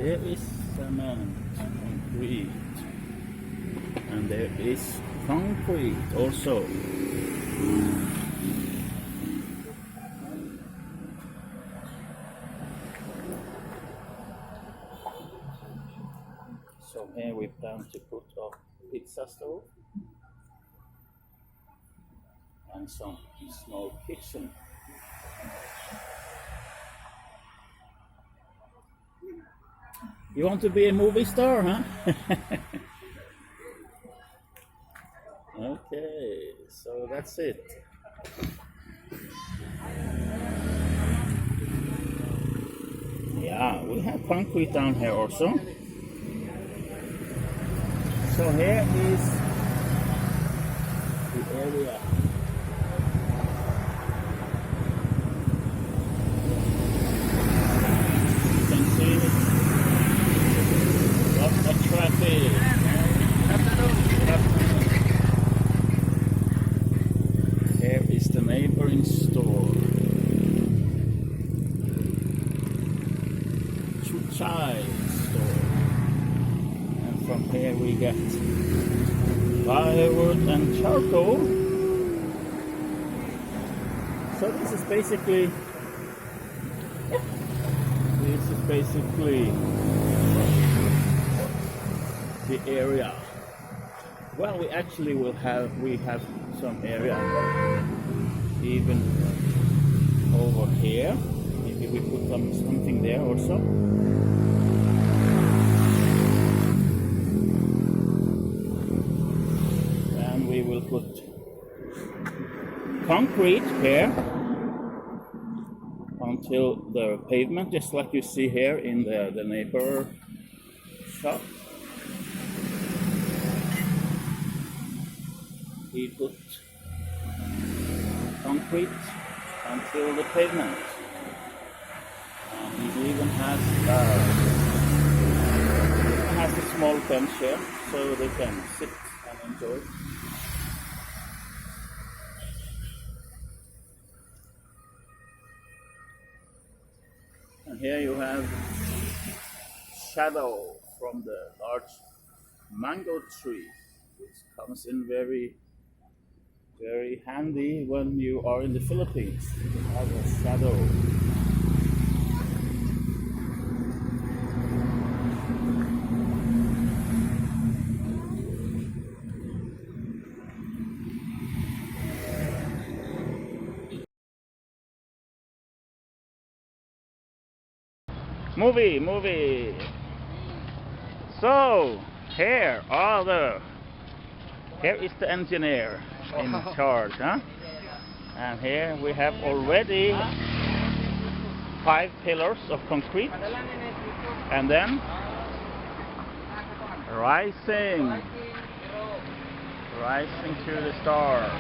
There is cement, concrete, and there is concrete also. So here we plan to put up pizza stove and some small kitchen. You want to be a movie star, huh? Okay, so that's it. Yeah, we have concrete down here also. So here is the area. You can see lots of traffic. Here is the neighboring store. Chai store. And from here we get firewood and charcoal. So this is basically the area. Well, we actually have some area even over here. Maybe we put something there also. And we will put concrete here until the pavement, just like you see here in the neighbor shop. He put concrete until the pavement. He even has a small bench here, so they can sit and enjoy. And here you have shadow from the large mango tree, which comes in very handy when you are in the Philippines. You have a shadow. Movie. So here is the engineer in charge, huh? And here we have already 5 pillars of concrete, and then rising to the stars.